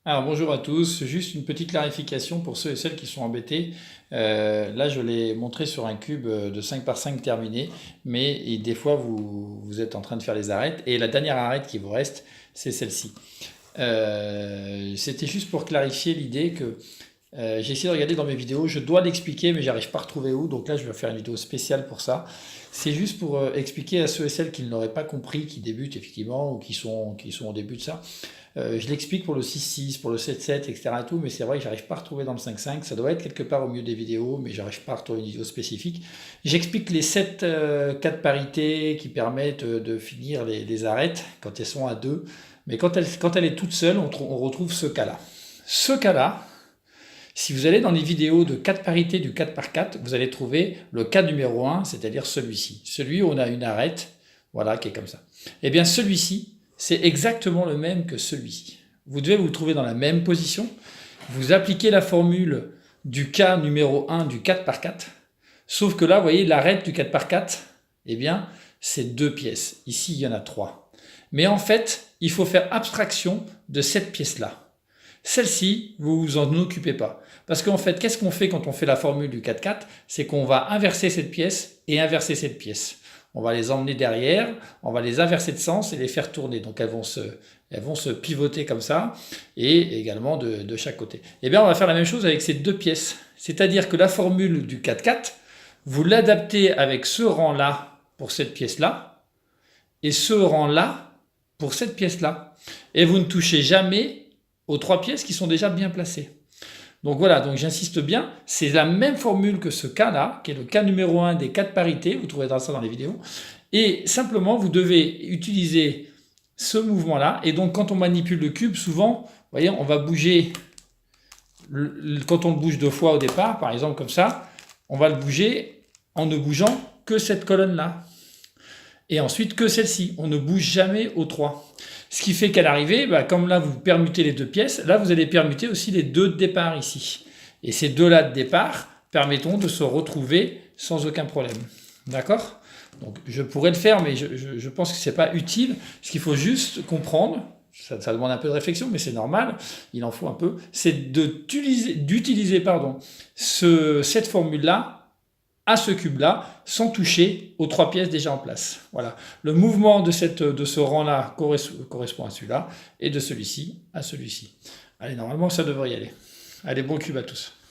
Alors bonjour à tous, juste une petite clarification pour ceux et celles qui sont embêtés. Là je l'ai montré sur un cube de 5 par 5 terminé, mais des fois vous êtes en train de faire les arêtes, et la dernière arête qui vous reste, c'est celle-ci. C'était juste pour clarifier l'idée que j'ai essayé de regarder dans mes vidéos, je dois l'expliquer mais j'arrive pas à retrouver où, donc là je vais faire une vidéo spéciale pour ça. C'est juste pour expliquer à ceux et celles qui ne l'auraient pas compris, qui débutent effectivement, ou qui sont au début de ça. Je l'explique pour le 6.6, pour le 7.7, etc. Et tout, mais c'est vrai que j'arrive pas à retrouver dans le 5.5. Ça doit être quelque part au milieu des vidéos, mais j'arrive pas à retrouver une vidéo spécifique. J'explique les 7 cas de parité qui permettent de finir les arêtes quand elles sont à 2. Mais quand elle est toute seule, on retrouve ce cas-là. Ce cas-là, si vous allez dans les vidéos de 4 parités du 4 par 4, vous allez trouver le cas numéro 1, c'est-à-dire celui-ci. Celui où on a une arête, voilà, qui est comme ça. Eh bien, celui-ci, c'est exactement le même que celui-ci. Vous devez vous trouver dans la même position. Vous appliquez la formule du cas numéro 1 du 4 par 4. Sauf que là, vous voyez, l'arête du 4 par 4, eh bien, c'est 2 pièces. Ici, il y en a 3. Mais en fait, il faut faire abstraction de cette pièce-là. Celle-ci, vous vous en occupez pas. Parce qu'en fait, qu'est-ce qu'on fait quand on fait la formule du 4-4? C'est qu'on va inverser cette pièce et inverser cette pièce. On va les emmener derrière, on va les inverser de sens et les faire tourner. Donc elles vont se pivoter comme ça, et également de chaque côté. Eh bien, on va faire la même chose avec ces deux pièces. C'est-à-dire que la formule du 4-4, vous l'adaptez avec ce rang-là pour cette pièce-là, et ce rang-là pour cette pièce-là. Et vous ne touchez jamais aux 3 pièces qui sont déjà bien placées. Donc voilà, donc j'insiste bien, c'est la même formule que ce cas-là, qui est le cas numéro 1 des 4 parités, vous trouverez ça dans les vidéos, et simplement vous devez utiliser ce mouvement-là, et donc quand on manipule le cube, souvent, vous voyez, on va bouger, quand on le bouge 2 fois au départ, par exemple comme ça, on va le bouger en ne bougeant que cette colonne-là, et ensuite que celle-ci, on ne bouge jamais aux 3. Ce qui fait qu'à l'arrivée, comme là vous permutez les 2 pièces, là vous allez permuter aussi les 2 de départ ici. Et ces 2-là de départ permettront de se retrouver sans aucun problème. D'accord? Donc je pourrais le faire, mais je pense que ce n'est pas utile. Ce qu'il faut juste comprendre, ça demande un peu de réflexion, mais c'est normal, il en faut un peu, c'est d'utiliser cette formule-là à ce cube-là, sans toucher aux 3 pièces déjà en place. Voilà. Le mouvement de ce rang-là correspond à celui-là, et de celui-ci à celui-ci. Allez, normalement, ça devrait y aller. Allez, bon cube à tous.